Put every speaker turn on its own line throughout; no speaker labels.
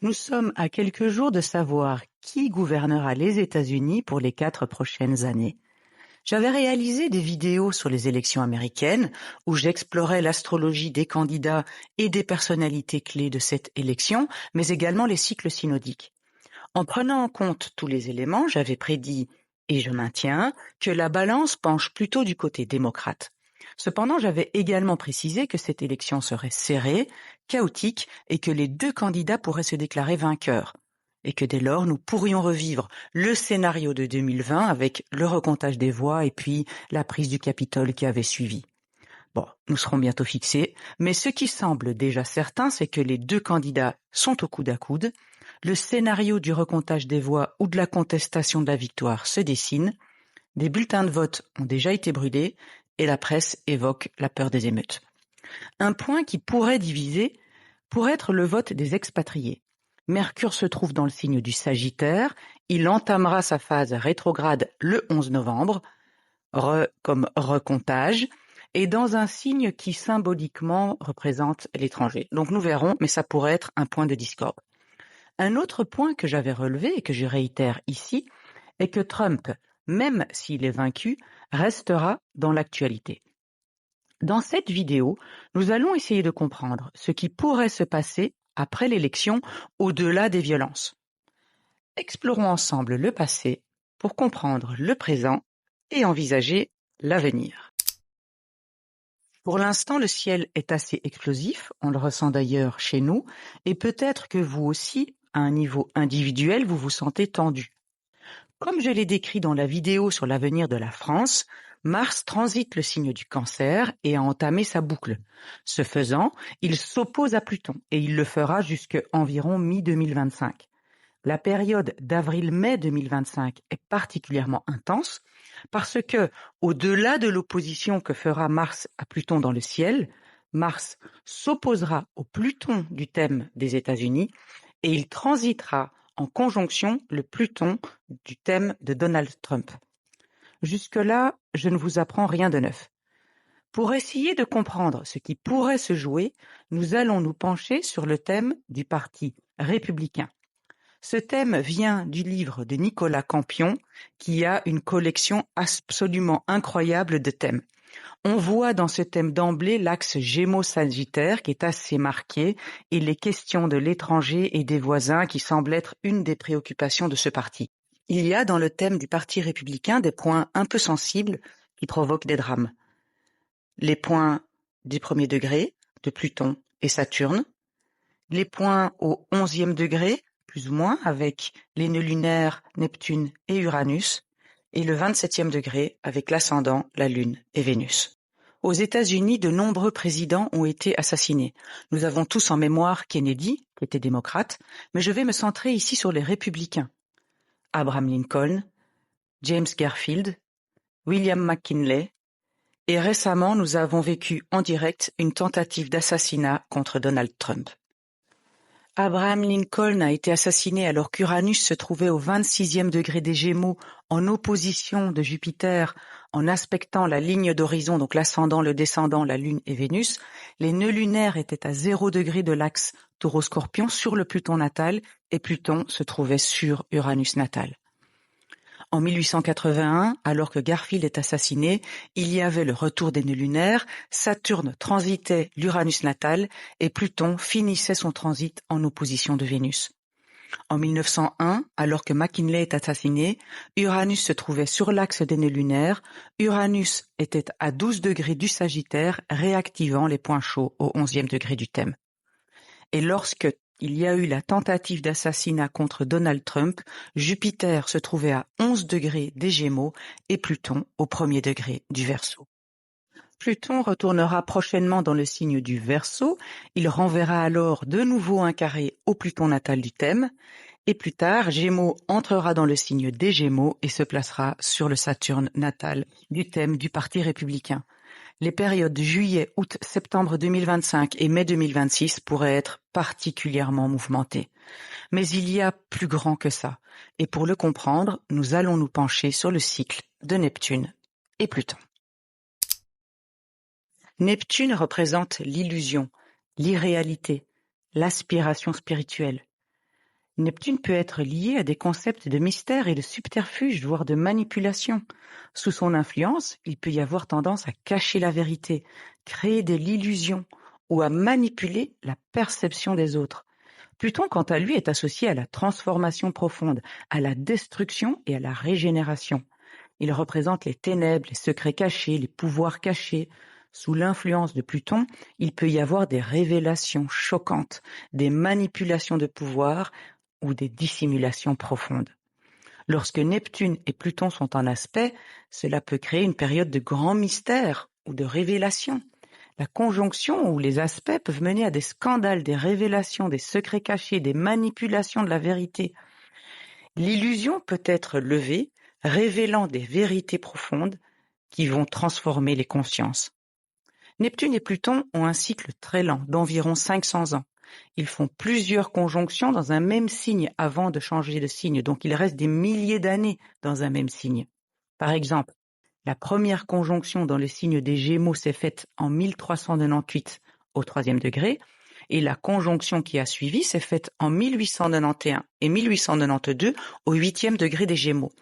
Nous sommes à quelques jours de savoir qui gouvernera les États-Unis pour les 4 prochaines années. J'avais réalisé des vidéos sur les élections américaines où j'explorais l'astrologie des candidats et des personnalités clés de cette élection, mais également les cycles synodiques. En prenant en compte tous les éléments, j'avais prédit, et je maintiens, que la balance penche plutôt du côté démocrate. Cependant, j'avais également précisé que cette élection serait serrée, chaotique, et que les deux candidats pourraient se déclarer vainqueurs, et que dès lors, nous pourrions revivre le scénario de 2020 avec le recomptage des voix et puis la prise du Capitole qui avait suivi. Bon, nous serons bientôt fixés, mais ce qui semble déjà certain, c'est que les deux candidats sont au coude à coude, le scénario du recomptage des voix ou de la contestation de la victoire se dessine, des bulletins de vote ont déjà été brûlés et la presse évoque la peur des émeutes. Un point qui pourrait diviser pourrait être le vote des expatriés. Mercure se trouve dans le signe du Sagittaire, il entamera sa phase rétrograde le 11 novembre, comme recomptage, et dans un signe qui symboliquement représente l'étranger. Donc nous verrons, mais ça pourrait être un point de discorde. Un autre point que j'avais relevé et que je réitère ici est que Trump, même s'il est vaincu, restera dans l'actualité. Dans cette vidéo, nous allons essayer de comprendre ce qui pourrait se passer après l'élection au-delà des violences. Explorons ensemble le passé pour comprendre le présent et envisager l'avenir. Pour l'instant, le ciel est assez explosif, on le ressent d'ailleurs chez nous, et peut-être que vous aussi, à un niveau individuel, vous vous sentez tendu. Comme je l'ai décrit dans la vidéo sur l'avenir de la France, Mars transite le signe du Cancer et a entamé sa boucle. Ce faisant, il s'oppose à Pluton et il le fera jusqu'à environ mi-2025. La période d'avril-mai 2025 est particulièrement intense parce que, au-delà de l'opposition que fera Mars à Pluton dans le ciel, Mars s'opposera au Pluton du thème des États-Unis et il transitera en conjonction le Pluton du thème de Donald Trump. Jusque-là, je ne vous apprends rien de neuf. Pour essayer de comprendre ce qui pourrait se jouer, nous allons nous pencher sur le thème du Parti républicain. Ce thème vient du livre de Nicolas Campion, qui a une collection absolument incroyable de thèmes. On voit dans ce thème d'emblée l'axe Gémeaux-Sagittaire qui est assez marqué et les questions de l'étranger et des voisins qui semblent être une des préoccupations de ce parti. Il y a dans le thème du Parti républicain des points un peu sensibles qui provoquent des drames. Les points du premier degré de Pluton et Saturne, les points au 11e degré, plus ou moins, avec les nœuds lunaires Neptune et Uranus, et le 27e degré avec l'ascendant, la Lune et Vénus. Aux États-Unis, de nombreux présidents ont été assassinés. Nous avons tous en mémoire Kennedy, qui était démocrate, mais je vais me centrer ici sur les républicains. Abraham Lincoln, James Garfield, William McKinley, et récemment nous avons vécu en direct une tentative d'assassinat contre Donald Trump. Abraham Lincoln a été assassiné alors qu'Uranus se trouvait au 26e degré des Gémeaux en opposition de Jupiter en aspectant la ligne d'horizon, donc l'ascendant, le descendant, la Lune et Vénus. Les nœuds lunaires étaient à 0 degré de l'axe Taureau-Scorpion sur le Pluton natal et Pluton se trouvait sur Uranus natal. En 1881, alors que Garfield est assassiné, il y avait le retour des nœuds lunaires, Saturne transitait l'Uranus natal et Pluton finissait son transit en opposition de Vénus. En 1901, alors que McKinley est assassiné, Uranus se trouvait sur l'axe des nœuds lunaires, Uranus était à 12 degrés du Sagittaire, réactivant les points chauds au 11e degré du thème. Et lorsque il y a eu la tentative d'assassinat contre Donald Trump, Jupiter se trouvait à 11 degrés des Gémeaux et Pluton au 1er degré du Verseau. Pluton retournera prochainement dans le signe du Verseau, il renverra alors de nouveau un carré au Pluton natal du thème, et plus tard, Gémeaux entrera dans le signe des Gémeaux et se placera sur le Saturne natal du thème du Parti républicain. Les périodes de juillet, août, septembre 2025 et mai 2026 pourraient être particulièrement mouvementées. Mais il y a plus grand que ça. Et pour le comprendre, nous allons nous pencher sur le cycle de Neptune et Pluton. Neptune représente l'illusion, l'irréalité, l'aspiration spirituelle. Neptune peut être lié à des concepts de mystère et de subterfuge, voire de manipulation. Sous son influence, il peut y avoir tendance à cacher la vérité, créer de l'illusion ou à manipuler la perception des autres. Pluton, quant à lui, est associé à la transformation profonde, à la destruction et à la régénération. Il représente les ténèbres, les secrets cachés, les pouvoirs cachés. Sous l'influence de Pluton, il peut y avoir des révélations choquantes, des manipulations de pouvoir ou des dissimulations profondes. Lorsque Neptune et Pluton sont en aspect, cela peut créer une période de grand mystère ou de révélation. La conjonction ou les aspects peuvent mener à des scandales, des révélations, des secrets cachés, des manipulations de la vérité. L'illusion peut être levée, révélant des vérités profondes qui vont transformer les consciences. Neptune et Pluton ont un cycle très lent, d'environ 500 ans. Ils font plusieurs conjonctions dans un même signe avant de changer de signe, donc il reste des milliers d'années dans un même signe. Par exemple, la première conjonction dans le signe des Gémeaux s'est faite en 1398 au 3e degré, et la conjonction qui a suivi s'est faite en 1891 et 1892 au 8e degré des Gémeaux.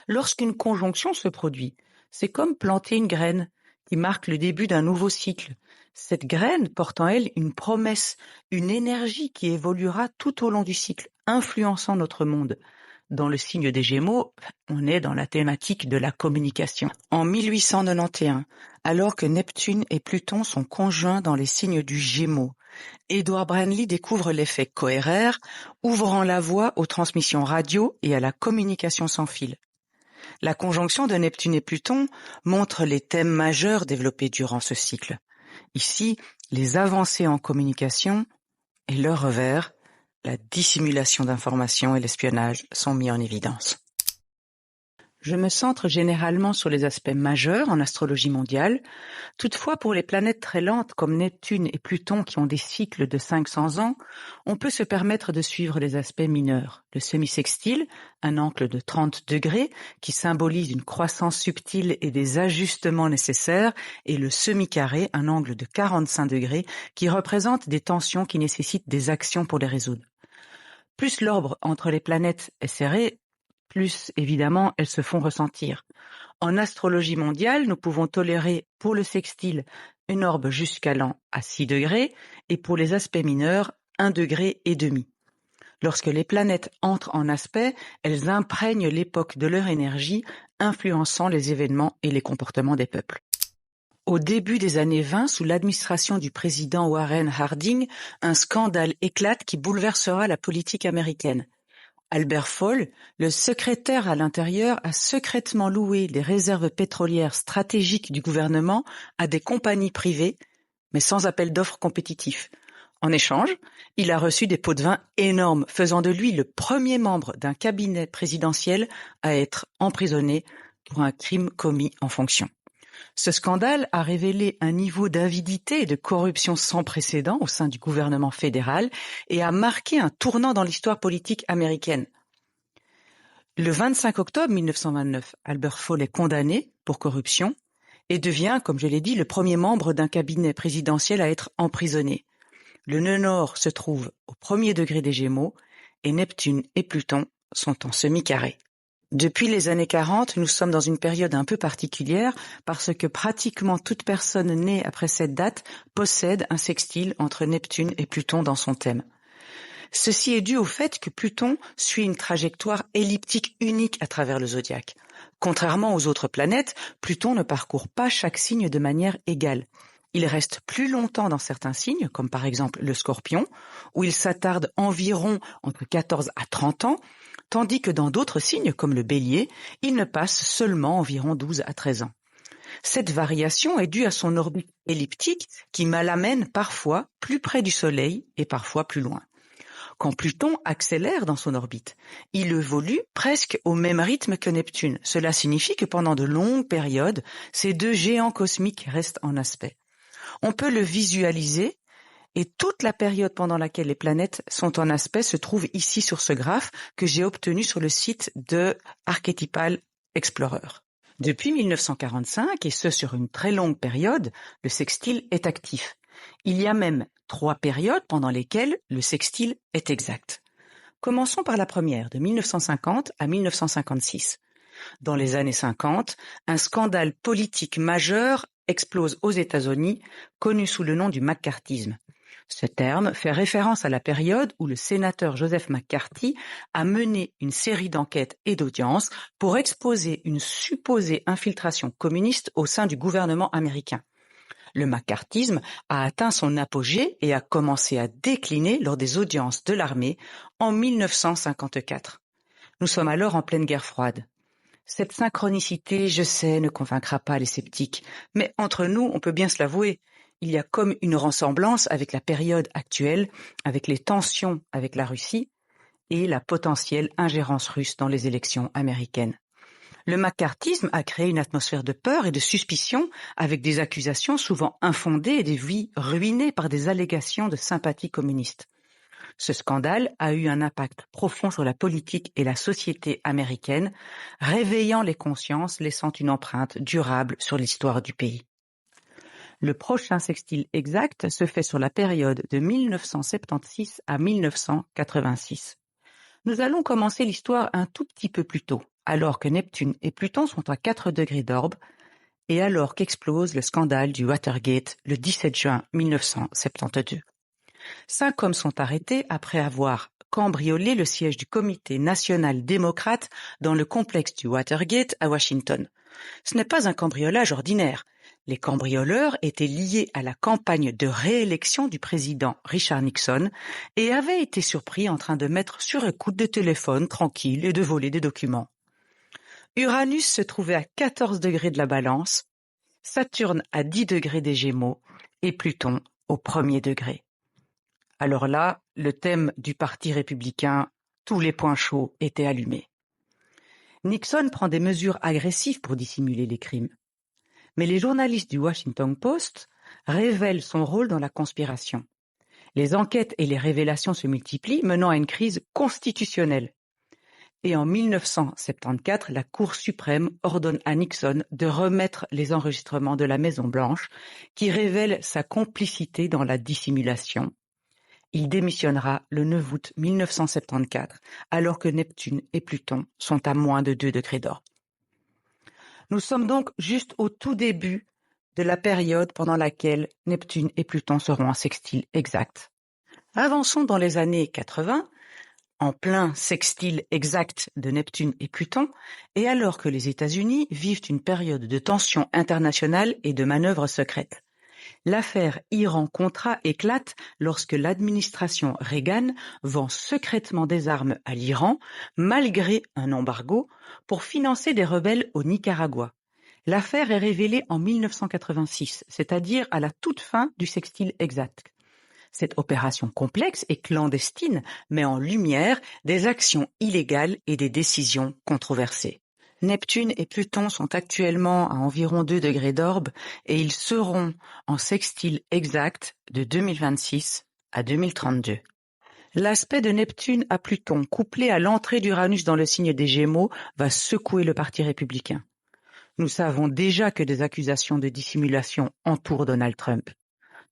Lorsqu'une conjonction se produit, c'est comme planter une graine qui marque le début d'un nouveau cycle. Cette graine porte en elle une promesse, une énergie qui évoluera tout au long du cycle, influençant notre monde. Dans le signe des Gémeaux, on est dans la thématique de la communication. En 1891, alors que Neptune et Pluton sont conjoints dans les signes du Gémeaux, Edward Branly découvre l'effet Coherer, ouvrant la voie aux transmissions radio et à la communication sans fil. La conjonction de Neptune et Pluton montre les thèmes majeurs développés durant ce cycle. Ici, les avancées en communication et leur revers, la dissimulation d'informations et l'espionnage sont mis en évidence. Je me centre généralement sur les aspects majeurs en astrologie mondiale. Toutefois, pour les planètes très lentes comme Neptune et Pluton qui ont des cycles de 500 ans, on peut se permettre de suivre les aspects mineurs. Le semi-sextile, un angle de 30 degrés qui symbolise une croissance subtile et des ajustements nécessaires, et le semi-carré, un angle de 45 degrés qui représente des tensions qui nécessitent des actions pour les résoudre. Plus l'orbe entre les planètes est serré, plus évidemment elles se font ressentir. En astrologie mondiale, nous pouvons tolérer pour le sextile une orbe jusqu'allant à 6 degrés et pour les aspects mineurs 1,5 degré. Lorsque les planètes entrent en aspect, elles imprègnent l'époque de leur énergie, influençant les événements et les comportements des peuples. Au début des années 20, sous l'administration du président Warren Harding, un scandale éclate qui bouleversera la politique américaine. Albert Fall, le secrétaire à l'Intérieur, a secrètement loué les réserves pétrolières stratégiques du gouvernement à des compagnies privées, mais sans appel d'offres compétitif. En échange, il a reçu des pots de vin énormes, faisant de lui le premier membre d'un cabinet présidentiel à être emprisonné pour un crime commis en fonction. Ce scandale a révélé un niveau d'avidité et de corruption sans précédent au sein du gouvernement fédéral et a marqué un tournant dans l'histoire politique américaine. Le 25 octobre 1929, Albert Fall est condamné pour corruption et devient, comme je l'ai dit, le premier membre d'un cabinet présidentiel à être emprisonné. Le nœud nord se trouve au 1er degré des Gémeaux et Neptune et Pluton sont en semi-carré. Depuis les années 40, nous sommes dans une période un peu particulière parce que pratiquement toute personne née après cette date possède un sextile entre Neptune et Pluton dans son thème. Ceci est dû au fait que Pluton suit une trajectoire elliptique unique à travers le zodiaque. Contrairement aux autres planètes, Pluton ne parcourt pas chaque signe de manière égale. Il reste plus longtemps dans certains signes, comme par exemple le Scorpion, où il s'attarde environ entre 14 à 30 ans, tandis que dans d'autres signes, comme le Bélier, il ne passe seulement environ 12 à 13 ans. Cette variation est due à son orbite elliptique qui l'amène parfois plus près du Soleil et parfois plus loin. Quand Pluton accélère dans son orbite, il évolue presque au même rythme que Neptune. Cela signifie que pendant de longues périodes, ces deux géants cosmiques restent en aspect. On peut le visualiser et toute la période pendant laquelle les planètes sont en aspect se trouve ici sur ce graphe que j'ai obtenu sur le site de Archetypal Explorer. Depuis 1945, et ce sur une très longue période, le sextile est actif. Il y a même 3 périodes pendant lesquelles le sextile est exact. Commençons par la première, de 1950 à 1956. Dans les années 50, un scandale politique majeur explose aux États-Unis, connu sous le nom du McCarthyisme. Ce terme fait référence à la période où le sénateur Joseph McCarthy a mené une série d'enquêtes et d'audiences pour exposer une supposée infiltration communiste au sein du gouvernement américain. Le McCarthyisme a atteint son apogée et a commencé à décliner lors des audiences de l'armée en 1954. Nous sommes alors en pleine guerre froide. Cette synchronicité, je sais, ne convaincra pas les sceptiques, mais entre nous, on peut bien se l'avouer, il y a comme une ressemblance avec la période actuelle, avec les tensions avec la Russie et la potentielle ingérence russe dans les élections américaines. Le maccarthisme a créé une atmosphère de peur et de suspicion avec des accusations souvent infondées et des vies ruinées par des allégations de sympathie communiste. Ce scandale a eu un impact profond sur la politique et la société américaine, réveillant les consciences, laissant une empreinte durable sur l'histoire du pays. Le prochain sextile exact se fait sur la période de 1976 à 1986. Nous allons commencer l'histoire un tout petit peu plus tôt, alors que Neptune et Pluton sont à 4 degrés d'orbe et alors qu'explose le scandale du Watergate le 17 juin 1972. 5 hommes sont arrêtés après avoir cambriolé le siège du Comité national démocrate dans le complexe du Watergate à Washington. Ce n'est pas un cambriolage ordinaire. Les cambrioleurs étaient liés à la campagne de réélection du président Richard Nixon et avaient été surpris en train de mettre sur écoute de téléphone tranquille et de voler des documents. Uranus se trouvait à 14 degrés de la Balance, Saturne à 10 degrés des Gémeaux et Pluton au premier degré. Alors là, le thème du Parti républicain, tous les points chauds étaient allumés. Nixon prend des mesures agressives pour dissimuler les crimes. Mais les journalistes du Washington Post révèlent son rôle dans la conspiration. Les enquêtes et les révélations se multiplient, menant à une crise constitutionnelle. Et en 1974, la Cour suprême ordonne à Nixon de remettre les enregistrements de la Maison-Blanche qui révèlent sa complicité dans la dissimulation. Il démissionnera le 9 août 1974, alors que Neptune et Pluton sont à moins de 2 degrés d'orbe. Nous sommes donc juste au tout début de la période pendant laquelle Neptune et Pluton seront en sextile exact. Avançons dans les années 80, en plein sextile exact de Neptune et Pluton, et alors que les États-Unis vivent une période de tension internationale et de manœuvres secrètes. L'affaire Iran-Contra éclate lorsque l'administration Reagan vend secrètement des armes à l'Iran, malgré un embargo, pour financer des rebelles au Nicaragua. L'affaire est révélée en 1986, c'est-à-dire à la toute fin du sextile exact. Cette opération complexe et clandestine met en lumière des actions illégales et des décisions controversées. Neptune et Pluton sont actuellement à environ 2 degrés d'orbe et ils seront en sextile exact de 2026 à 2032. L'aspect de Neptune à Pluton, couplé à l'entrée d'Uranus dans le signe des Gémeaux, va secouer le Parti républicain. Nous savons déjà que des accusations de dissimulation entourent Donald Trump.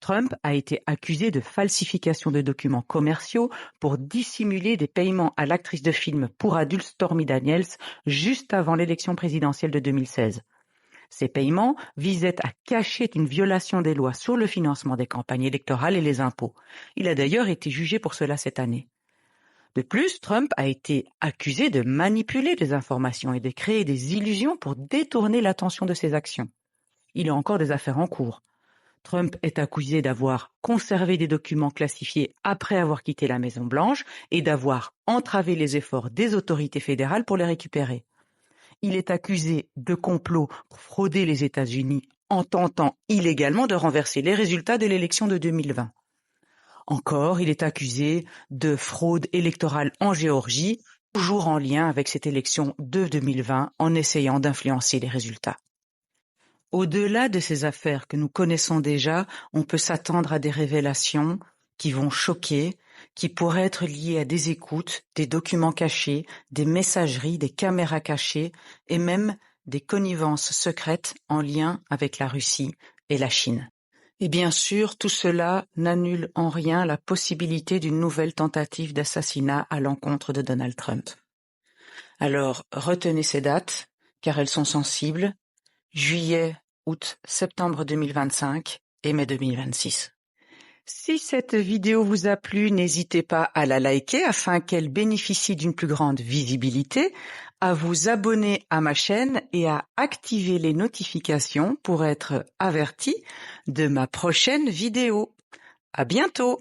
Trump a été accusé de falsification de documents commerciaux pour dissimuler des paiements à l'actrice de film pour adultes Stormy Daniels juste avant l'élection présidentielle de 2016. Ces paiements visaient à cacher une violation des lois sur le financement des campagnes électorales et les impôts. Il a d'ailleurs été jugé pour cela cette année. De plus, Trump a été accusé de manipuler des informations et de créer des illusions pour détourner l'attention de ses actions. Il a encore des affaires en cours. Trump est accusé d'avoir conservé des documents classifiés après avoir quitté la Maison-Blanche et d'avoir entravé les efforts des autorités fédérales pour les récupérer. Il est accusé de complot pour frauder les États-Unis en tentant illégalement de renverser les résultats de l'élection de 2020. Encore, il est accusé de fraude électorale en Géorgie, toujours en lien avec cette élection de 2020 en essayant d'influencer les résultats. Au-delà de ces affaires que nous connaissons déjà, on peut s'attendre à des révélations qui vont choquer, qui pourraient être liées à des écoutes, des documents cachés, des messageries, des caméras cachées et même des connivences secrètes en lien avec la Russie et la Chine. Et bien sûr, tout cela n'annule en rien la possibilité d'une nouvelle tentative d'assassinat à l'encontre de Donald Trump. Alors, retenez ces dates, car elles sont sensibles: juillet, août, septembre 2025 et mai 2026. Si cette vidéo vous a plu, n'hésitez pas à la liker afin qu'elle bénéficie d'une plus grande visibilité, à vous abonner à ma chaîne et à activer les notifications pour être averti de ma prochaine vidéo. À bientôt!